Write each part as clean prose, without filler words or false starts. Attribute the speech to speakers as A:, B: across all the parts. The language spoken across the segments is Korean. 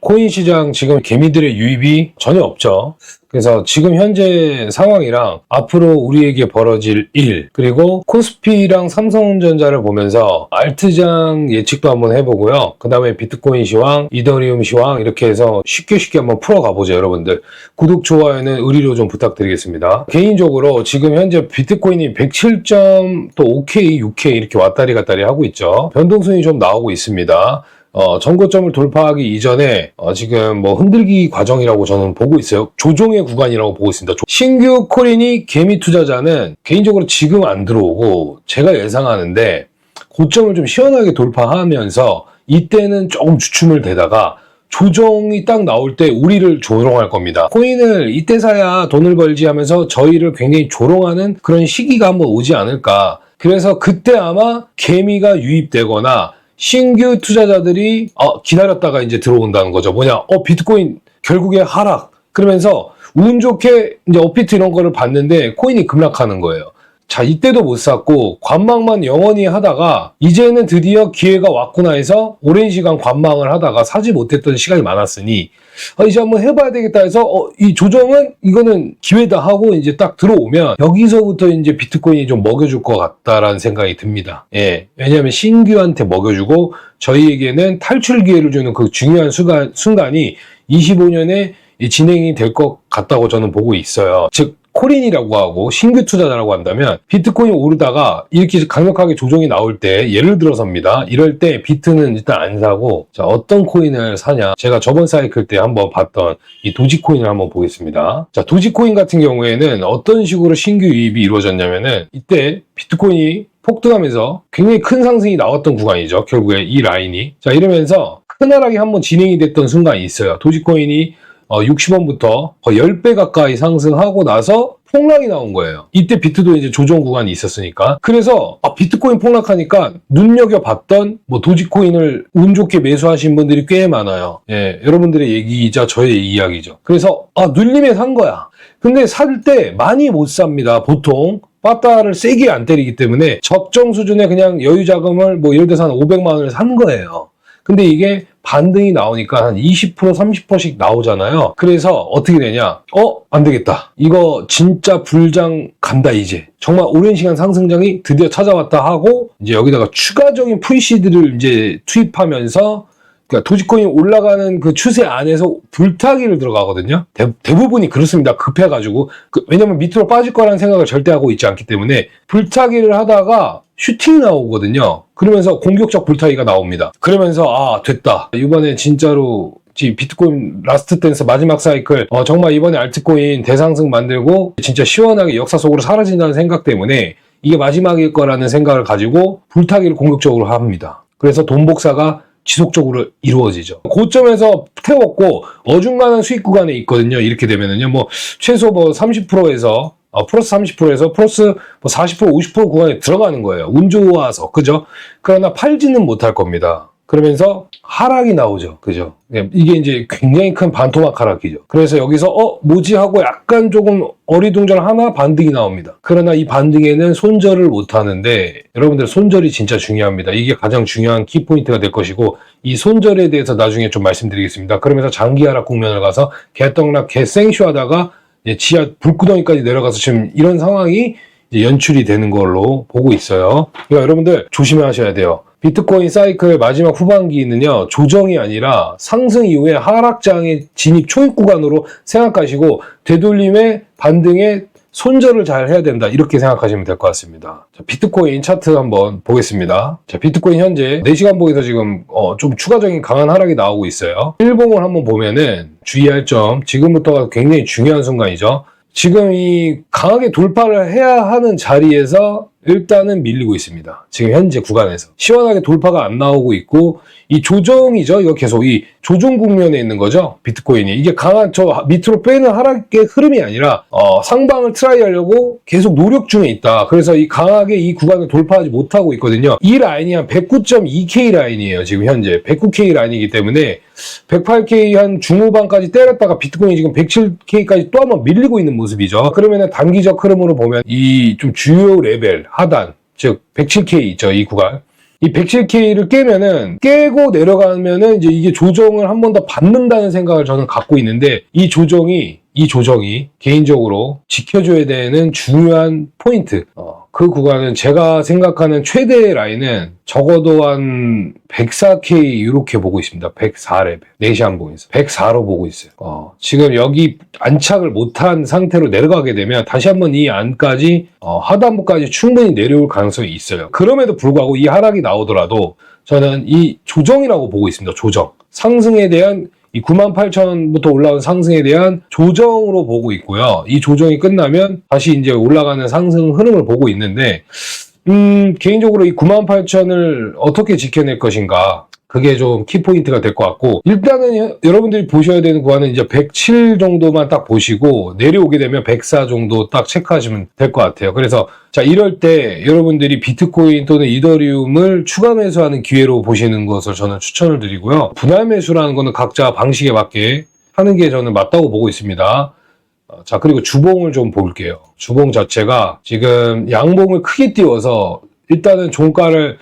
A: 코인 시장 지금 개미들의 유입이 전혀 없죠. 그래서 지금 현재 상황이랑 앞으로 우리에게 벌어질 일, 그리고 코스피랑 삼성전자를 보면서 알트장 예측도 한번 해보고요. 그 다음에 비트코인 시황, 이더리움 시황 이렇게 해서 쉽게 한번 풀어가보죠, 여러분들. 구독, 좋아요는 의리로 좀 부탁드리겠습니다. 개인적으로 지금 현재 비트코인이 107.5K, 6K 이렇게 왔다리 갔다리 하고 있죠. 변동성이 좀 나오고 있습니다. 전고점을 돌파하기 이전에 지금 뭐 흔들기 과정이라고 저는 보고 있어요. 조정의 구간이라고 보고 있습니다. 신규 코인이 개미 투자자는 개인적으로 지금 안 들어오고 제가 예상하는데 고점을 좀 시원하게 돌파하면서 이때는 조금 주춤을 대다가 조정이 딱 나올 때 우리를 조롱할 겁니다. 코인을 이때 사야 돈을 벌지 하면서 저희를 굉장히 조롱하는 그런 시기가 한번 오지 않을까. 그래서 그때 아마 개미가 유입되거나 신규 투자자들이 기다렸다가 이제 들어온다는 거죠. 뭐냐? 비트코인 결국에 하락. 그러면서 운 좋게 이제 업비트 이런 거를 봤는데 코인이 급락하는 거예요. 자, 이때도 못 샀고 관망만 영원히 하다가 이제는 드디어 기회가 왔구나 해서 오랜 시간 관망을 하다가 사지 못했던 시간이 많았으니 이제 한번 해봐야 되겠다 해서 이 조정은 이거는 기회다 하고 이제 딱 들어오면 여기서부터 이제 비트코인이 좀 먹여줄 것 같다라는 생각이 듭니다. 예, 왜냐하면 신규한테 먹여주고 저희에게는 탈출 기회를 주는 그 중요한 순간이 25년에 진행이 될 것 같다고 저는 보고 있어요. 즉 코인이라고 하고 신규 투자자라고 한다면 비트코인이 오르다가 이렇게 강력하게 조정이 나올 때 예를 들어서입니다. 이럴 때 비트는 일단 안 사고 자, 어떤 코인을 사냐. 제가 저번 사이클 때 한번 봤던 이 도지코인을 한번 보겠습니다. 자, 도지코인 같은 경우에는 어떤 식으로 신규 유입이 이루어졌냐면은 이때 비트코인이 폭등하면서 굉장히 큰 상승이 나왔던 구간이죠. 결국에 이 라인이. 자, 이러면서 크나락이 한번 진행이 됐던 순간이 있어요. 도지코인이 60원부터 거의 10배 가까이 상승하고 나서 폭락이 나온 거예요. 이때 비트도 이제 조정 구간이 있었으니까. 그래서 비트코인 폭락하니까 눈여겨봤던 뭐 도지코인을 운 좋게 매수하신 분들이 꽤 많아요. 예, 여러분들의 얘기이자 저의 이야기죠. 그래서 눌림에 산 거야. 근데 살 때 많이 못 삽니다. 보통. 빠따를 세게 안 때리기 때문에 적정 수준의 그냥 여유 자금을 뭐 예를 들어서 한 500만 원을 산 거예요. 근데 이게 반등이 나오니까 한 20%, 30%씩 나오잖아요. 그래서 어떻게 되냐? 안 되겠다. 이거 진짜 불장 간다, 이제. 정말 오랜 시간 상승장이 드디어 찾아왔다 하고, 이제 여기다가 추가적인 프리시드를 이제 투입하면서, 그러니까 도지코인이 올라가는 그 추세 안에서 불타기를 들어가거든요. 대부분이 그렇습니다. 급해가지고. 왜냐면 밑으로 빠질 거라는 생각을 절대 하고 있지 않기 때문에 불타기를 하다가 슈팅이 나오거든요. 그러면서 공격적 불타기가 나옵니다. 그러면서 됐다. 이번에 진짜로 비트코인 라스트 댄스 마지막 사이클 정말 이번에 알트코인 대상승 만들고 진짜 시원하게 역사 속으로 사라진다는 생각 때문에 이게 마지막일 거라는 생각을 가지고 불타기를 공격적으로 합니다. 그래서 돈 복사가 지속적으로 이루어지죠. 고점에서 태웠고 어중간한 수익 구간에 있거든요. 이렇게 되면은요. 뭐 최소 뭐 30%에서 플러스 30%에서 플러스 40%, 50% 구간에 들어가는 거예요. 운 좋아서. 그죠? 그러나 팔지는 못할 겁니다. 그러면서 하락이 나오죠. 그죠? 이게 이제 굉장히 큰 반토막 하락이죠. 그래서 여기서 뭐지 하고 약간 조금 어리둥절하나 반등이 나옵니다. 그러나 이 반등에는 손절을 못 하는데 여러분들 손절이 진짜 중요합니다. 이게 가장 중요한 키포인트가 될 것이고 이 손절에 대해서 나중에 좀 말씀드리겠습니다. 그러면서 장기 하락 국면을 가서 개떡락 개생쇼 하다가 지하 불구덩이까지 내려가서 지금 이런 상황이 이제 연출이 되는 걸로 보고 있어요. 그러니까 여러분들 조심하셔야 돼요. 비트코인 사이클 마지막 후반기는요, 조정이 아니라 상승 이후에 하락장의 진입 초입 구간으로 생각하시고 되돌림의 반등에 손절을 잘 해야 된다. 이렇게 생각하시면 될 것 같습니다. 자, 비트코인 차트 한번 보겠습니다. 자, 비트코인 현재 4시간 보기에서 지금 좀 추가적인 강한 하락이 나오고 있어요. 일봉을 한번 보면은 주의할 점, 지금부터가 굉장히 중요한 순간이죠. 지금 이 강하게 돌파를 해야 하는 자리에서 일단은 밀리고 있습니다. 지금 현재 구간에서. 시원하게 돌파가 안 나오고 있고 이 조정이죠. 이거 계속 이 조정 국면에 있는 거죠. 비트코인이. 이게 강한 저 밑으로 빼는 하락의 흐름이 아니라 상방을 트라이 하려고 계속 노력 중에 있다. 그래서 이 강하게 이 구간을 돌파하지 못하고 있거든요. 이 라인이 한 109.2K 라인이에요. 지금 현재 109K 라인이기 때문에 108K 한 중후반까지 때렸다가 비트코인이 지금 107K까지 또 한번 밀리고 있는 모습이죠. 그러면 단기적 흐름으로 보면 이 좀 주요 레벨 하단, 즉 107K 있죠. 이 구간. 이 107K를 깨면은 깨고 내려가면은 이제 이게 조정을 한 번 더 받는다는 생각을 저는 갖고 있는데 이 조정이 개인적으로 지켜줘야 되는 중요한 포인트. 그 구간은 제가 생각하는 최대 라인은 적어도 한 104K 이렇게 보고 있습니다. 104레벨. 4시 항공에서. 104로 보고 있어요. 지금 여기 안착을 못한 상태로 내려가게 되면 다시 한번 이 안까지 하단부까지 충분히 내려올 가능성이 있어요. 그럼에도 불구하고 이 하락이 나오더라도 저는 이 조정이라고 보고 있습니다. 조정. 상승에 대한 이 98,000부터 올라온 상승에 대한 조정으로 보고 있고요. 이 조정이 끝나면 다시 이제 올라가는 상승 흐름을 보고 있는데, 개인적으로 이 98,000을 어떻게 지켜낼 것인가. 그게 좀 키포인트가 될 것 같고, 일단은 여러분들이 보셔야 되는 구간은 이제 107 정도만 딱 보시고, 내려오게 되면 104 정도 딱 체크하시면 될 것 같아요. 그래서, 자, 이럴 때 여러분들이 비트코인 또는 이더리움을 추가 매수하는 기회로 보시는 것을 저는 추천을 드리고요. 분할 매수라는 거는 각자 방식에 맞게 하는 게 저는 맞다고 보고 있습니다. 자, 그리고 주봉을 좀 볼게요. 주봉 자체가 지금 양봉을 크게 띄워서 일단은 종가를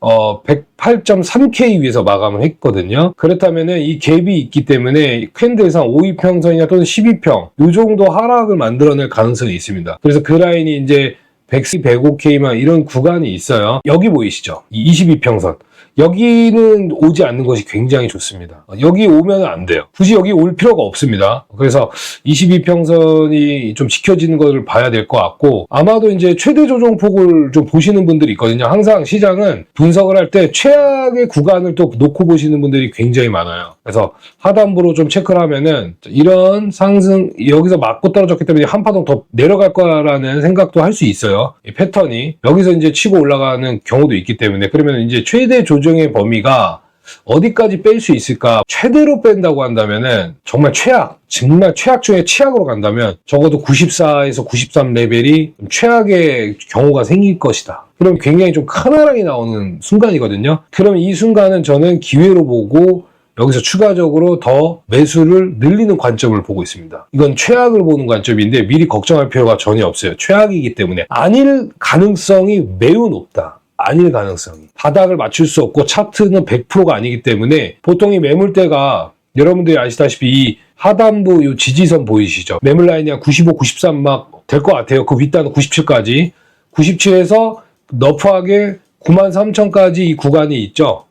A: 108.3K 위에서 마감을 했거든요. 그렇다면은 이 갭이 있기 때문에 캔들상 5위평선이나 또는 12평 이 정도 하락을 만들어낼 가능성이 있습니다. 그래서 그 라인이 이제 105K만 이런 구간이 있어요. 여기 보이시죠? 이 22평선. 여기는 오지 않는 것이 굉장히 좋습니다. 여기 오면 안 돼요. 굳이 여기 올 필요가 없습니다. 그래서 22평선이 좀 지켜지는 것을 봐야 될 것 같고, 아마도 이제 최대 조정폭을 좀 보시는 분들이 있거든요. 항상 시장은 분석을 할 때 최악의 구간을 또 놓고 보시는 분들이 굉장히 많아요. 그래서 하단부로 좀 체크를 하면은 이런 상승, 여기서 맞고 떨어졌기 때문에 한 파동 더 내려갈 거라는 생각도 할 수 있어요. 이 패턴이 여기서 이제 치고 올라가는 경우도 있기 때문에, 그러면 이제 최대 조정의 범위가 어디까지 뺄 수 있을까? 최대로 뺀다고 한다면은 정말 정말 최악 중에 최악으로 간다면 적어도 94에서 93 레벨이 최악의 경우가 생길 것이다. 그럼 굉장히 좀 큰 하락이 나오는 순간이거든요. 그럼 이 순간은 저는 기회로 보고 여기서 추가적으로 더 매수를 늘리는 관점을 보고 있습니다. 이건 최악을 보는 관점인데 미리 걱정할 필요가 전혀 없어요. 최악이기 때문에 아닐 가능성이 매우 높다. 아닐 가능성이. 바닥을 맞출 수 없고 차트는 100%가 아니기 때문에 보통 이 매물대가 여러분들이 아시다시피 이 하단부 이 지지선 보이시죠? 매물 라인이 한 95, 93 막 될 것 같아요. 그 윗단은 97까지. 97에서 너프하게 93,000까지 이 구간이 있죠.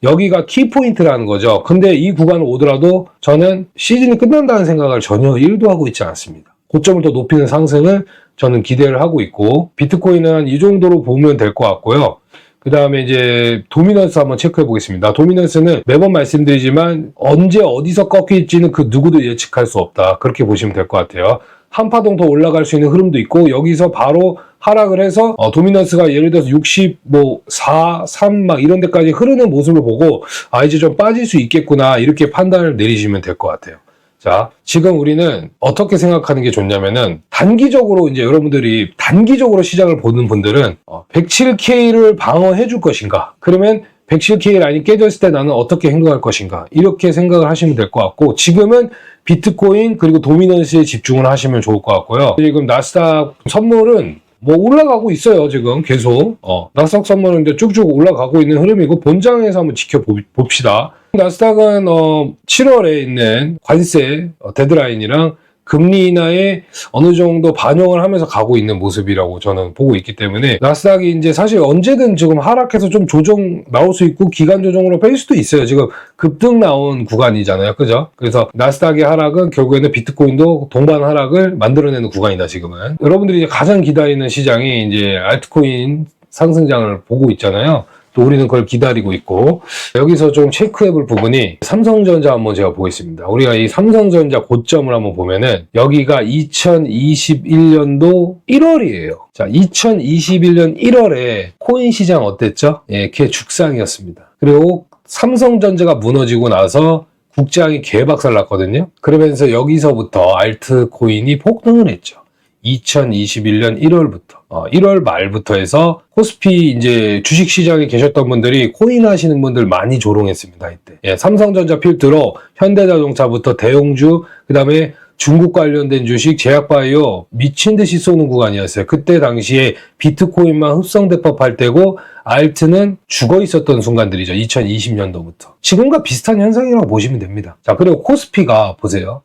A: 여기가 키포인트라는 거죠. 근데 이 구간을 오더라도 저는 시즌이 끝난다는 생각을 전혀 1도 하고 있지 않습니다. 고점을 더 높이는 상승을 저는 기대를 하고 있고, 비트코인은 한 이 정도로 보면 될 것 같고요. 그 다음에 이제 도미넌스 한번 체크해 보겠습니다. 도미넌스는 매번 말씀드리지만 언제 어디서 꺾일지는 그 누구도 예측할 수 없다. 그렇게 보시면 될 것 같아요. 한 파동 더 올라갈 수 있는 흐름도 있고, 여기서 바로 하락을 해서 도미넌스가 예를 들어서 64, 3 막 이런 데까지 흐르는 모습을 보고 이제 좀 빠질 수 있겠구나 이렇게 판단을 내리시면 될 것 같아요. 자, 지금 우리는 어떻게 생각하는 게 좋냐면은 단기적으로 이제 여러분들이 단기적으로 시장을 보는 분들은 107K를 방어해 줄 것인가? 그러면 107K 라인이 깨졌을 때 나는 어떻게 행동할 것인가? 이렇게 생각을 하시면 될 것 같고, 지금은 비트코인 그리고 도미넌스에 집중을 하시면 좋을 것 같고요. 지금 나스닥 선물은 뭐 올라가고 있어요. 지금 계속 나스닥 선물은 이제 쭉쭉 올라가고 있는 흐름이고, 본장에서 한번 지켜봅시다. 나스닥은 7월에 있는 관세 데드라인이랑 금리 인하에 어느 정도 반영을 하면서 가고 있는 모습이라고 저는 보고 있기 때문에, 나스닥이 이제 사실 언제든 지금 하락해서 좀 조정 나올 수 있고 기간 조정으로 뺄 수도 있어요. 지금 급등 나온 구간이잖아요. 그죠? 그래서 나스닥의 하락은 결국에는 비트코인도 동반 하락을 만들어내는 구간이다. 지금은 여러분들이 이제 가장 기다리는 시장이 이제 알트코인 상승장을 보고 있잖아요. 또 우리는 그걸 기다리고 있고, 여기서 좀 체크해 볼 부분이 삼성전자 한번 제가 보겠습니다. 우리가 이 삼성전자 고점을 한번 보면은 여기가 2021년도 1월이에요. 자, 2021년 1월에 코인 시장 어땠죠? 예, 개죽상이었습니다. 그리고 삼성전자가 무너지고 나서 국장이 개박살 났거든요. 그러면서 여기서부터 알트코인이 폭등을 했죠. 2021년 1월부터 1월 말부터 해서 코스피 이제 주식 시장에 계셨던 분들이 코인 하시는 분들 많이 조롱했습니다. 이때. 예, 삼성전자 필두로 현대자동차부터 대형주, 그다음에 중국 관련된 주식, 제약바이오 미친 듯이 쏘는 구간이었어요. 그때 당시에 비트코인만 흡성대법 할 때고 알트는 죽어 있었던 순간들이죠. 2020년도부터. 지금과 비슷한 현상이라고 보시면 됩니다. 자, 그리고 코스피가 보세요.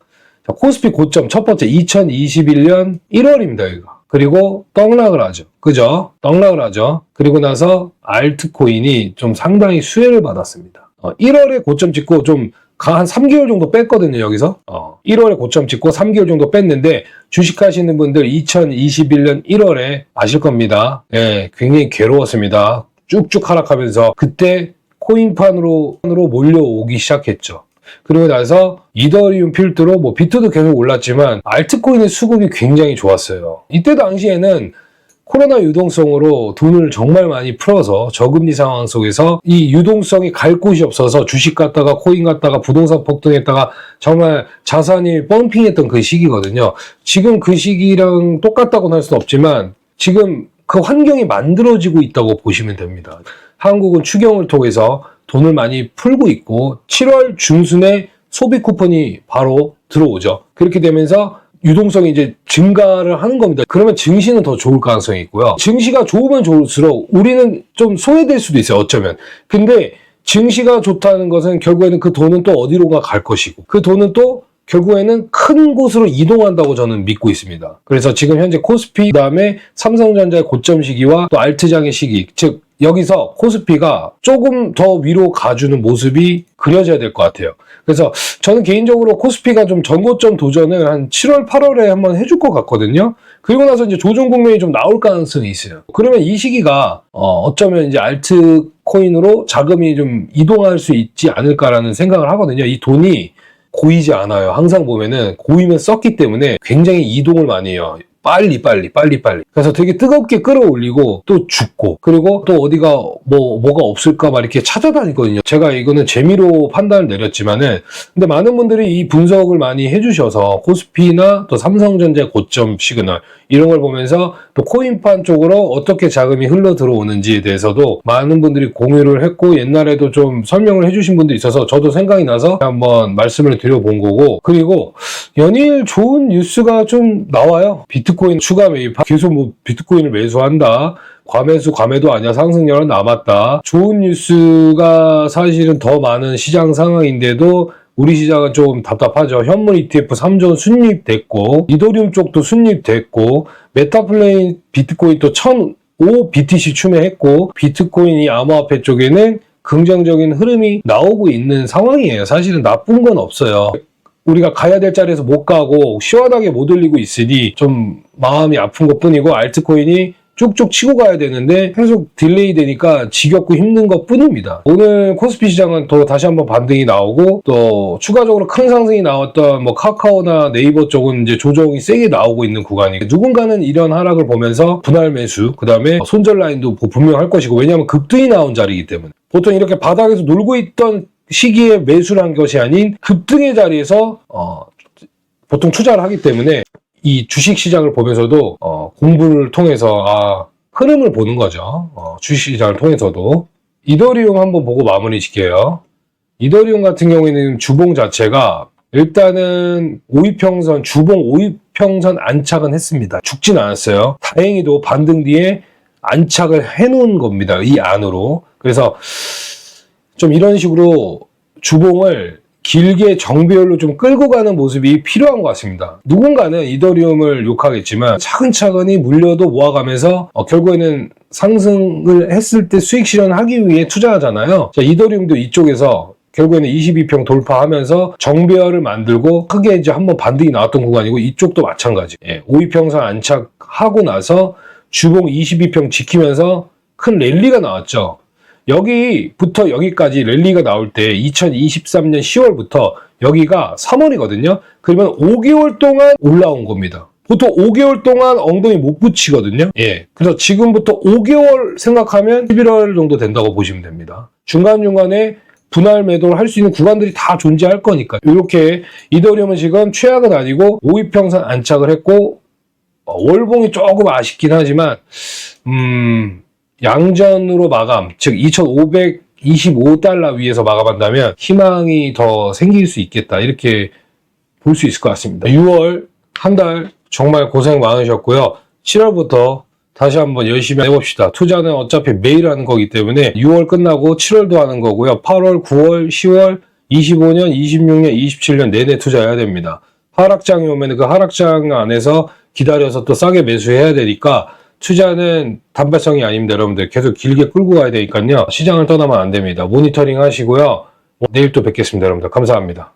A: 자, 코스피 고점 첫 번째 2021년 1월입니다. 이거. 그리고 떡락을 하죠. 그죠? 떡락을 하죠. 그리고 나서 알트코인이 좀 상당히 수혜를 받았습니다. 1월에 고점 찍고 좀 한 3개월 정도 뺐거든요, 여기서. 1월에 고점 찍고 3개월 정도 뺐는데, 주식하시는 분들 2021년 1월에 아실 겁니다. 예, 굉장히 괴로웠습니다. 쭉쭉 하락하면서, 그때 코인판으로 몰려오기 시작했죠. 그리고 나서 이더리움 필두로 뭐 비트도 계속 올랐지만, 알트코인의 수급이 굉장히 좋았어요. 이때 당시에는 코로나 유동성으로 돈을 정말 많이 풀어서 저금리 상황 속에서 이 유동성이 갈 곳이 없어서 주식 갔다가 코인 갔다가 부동산 폭등했다가 정말 자산이 펌핑했던 그 시기거든요. 지금 그 시기랑 똑같다고는 할 수는 없지만 지금 그 환경이 만들어지고 있다고 보시면 됩니다. 한국은 추경을 통해서 돈을 많이 풀고 있고 7월 중순에 소비 쿠폰이 바로 들어오죠. 그렇게 되면서 유동성이 이제 증가를 하는 겁니다. 그러면 증시는 더 좋을 가능성이 있고요. 증시가 좋으면 좋을수록 우리는 좀 소외될 수도 있어요. 어쩌면. 근데 증시가 좋다는 것은 결국에는 그 돈은 또 어디로가 갈 것이고 그 돈은 또 결국에는 큰 곳으로 이동한다고 저는 믿고 있습니다. 그래서 지금 현재 코스피 그다음에 삼성전자의 고점 시기와 또 알트장의 시기, 즉 여기서 코스피가 조금 더 위로 가주는 모습이 그려져야 될 것 같아요. 그래서 저는 개인적으로 코스피가 좀 전고점 도전을 한 7월, 8월에 한번 해줄 것 같거든요. 그리고 나서 이제 조정 국면이 좀 나올 가능성이 있어요. 그러면 이 시기가 어쩌면 이제 알트코인으로 자금이 좀 이동할 수 있지 않을까라는 생각을 하거든요. 이 돈이 고이지 않아요. 항상 보면은 고이면 썼기 때문에 굉장히 이동을 많이 해요. 빨리. 그래서 되게 뜨겁게 끌어올리고 또 죽고 그리고 또 어디가 뭐가 없을까 막 이렇게 찾아다니거든요. 제가 이거는 재미로 판단을 내렸지만은 근데 많은 분들이 이 분석을 많이 해주셔서 코스피나 또 삼성전자 고점 시그널 이런 걸 보면서 또 코인판 쪽으로 어떻게 자금이 흘러 들어오는지에 대해서도 많은 분들이 공유를 했고 옛날에도 좀 설명을 해주신 분도 있어서 저도 생각이 나서 한번 말씀을 드려본 거고 그리고 연일 좋은 뉴스가 좀 나와요. 비트코인 추가 매입 계속 뭐 비트코인을 매수한다. 과매도 아니야. 상승률은 남았다. 좋은 뉴스가 사실은 더 많은 시장 상황인데도 우리 시장은 좀 답답하죠. 현물 ETF 3조 순입됐고 이더리움 쪽도 순입됐고 메타플레인 비트코인 또 1005 BTC 추매했고 비트코인이 암호화폐 쪽에는 긍정적인 흐름이 나오고 있는 상황이에요. 사실은 나쁜 건 없어요. 우리가 가야 될 자리에서 못 가고 시원하게 못 올리고 있으니 좀 마음이 아픈 것뿐이고 알트코인이 쭉쭉 치고 가야 되는데 계속 딜레이 되니까 지겹고 힘든 것 뿐입니다. 오늘 코스피 시장은 또 다시 한번 반등이 나오고 또 추가적으로 큰 상승이 나왔던 뭐 카카오나 네이버 쪽은 이제 조정이 세게 나오고 있는 구간이에요. 누군가는 이런 하락을 보면서 분할 매수 그 다음에 손절 라인도 분명할 것이고 왜냐하면 급등이 나온 자리이기 때문에 보통 이렇게 바닥에서 놀고 있던 시기에 매수를 한 것이 아닌 급등의 자리에서 보통 투자를 하기 때문에 이 주식시장을 보면서도 공부를 통해서 흐름을 보는 거죠. 주식시장을 통해서도. 이더리움 한번 보고 마무리 짓게요. 이더리움 같은 경우에는 주봉 자체가 일단은 5일평선 주봉 5일평선 안착은 했습니다. 죽진 않았어요. 다행히도 반등 뒤에 안착을 해놓은 겁니다. 이 안으로. 그래서 좀 이런 식으로 주봉을 길게 정배열로 좀 끌고 가는 모습이 필요한 것 같습니다. 누군가는 이더리움을 욕하겠지만 차근차근히 물려도 모아가면서 결국에는 상승을 했을 때 수익 실현하기 위해 투자하잖아요. 자, 이더리움도 이쪽에서 결국에는 22평 돌파하면서 정배열을 만들고 크게 이제 한번 반등이 나왔던 구간이고 이쪽도 마찬가지. 5위평선 안착하고 나서 주봉 22평 지키면서 큰 랠리가 나왔죠. 여기부터 여기까지 랠리가 나올 때 2023년 10월부터 여기가 3월이거든요. 그러면 5개월 동안 올라온 겁니다. 보통 5개월 동안 엉덩이 못 붙이거든요. 그래서 지금부터 5개월 생각하면 11월 정도 된다고 보시면 됩니다. 중간중간에 분할 매도를 할 수 있는 구간들이 다 존재할 거니까. 이렇게 이더리움은 지금 최악은 아니고 5위평선 안착을 했고 월봉이 조금 아쉽긴 하지만 양전으로 마감, 즉 2,525달러 위에서 마감한다면 희망이 더 생길 수 있겠다. 이렇게 볼 수 있을 것 같습니다. 6월 한 달 정말 고생 많으셨고요. 7월부터 다시 한번 열심히 해봅시다. 투자는 어차피 매일 하는 거기 때문에 6월 끝나고 7월도 하는 거고요. 8월, 9월, 10월, 25년, 26년, 27년 내내 투자해야 됩니다. 하락장이 오면 그 하락장 안에서 기다려서 또 싸게 매수해야 되니까 투자는 단발성이 아닙니다. 여러분들 계속 길게 끌고 가야 되니까요. 시장을 떠나면 안 됩니다. 모니터링 하시고요. 내일 또 뵙겠습니다. 여러분들 감사합니다.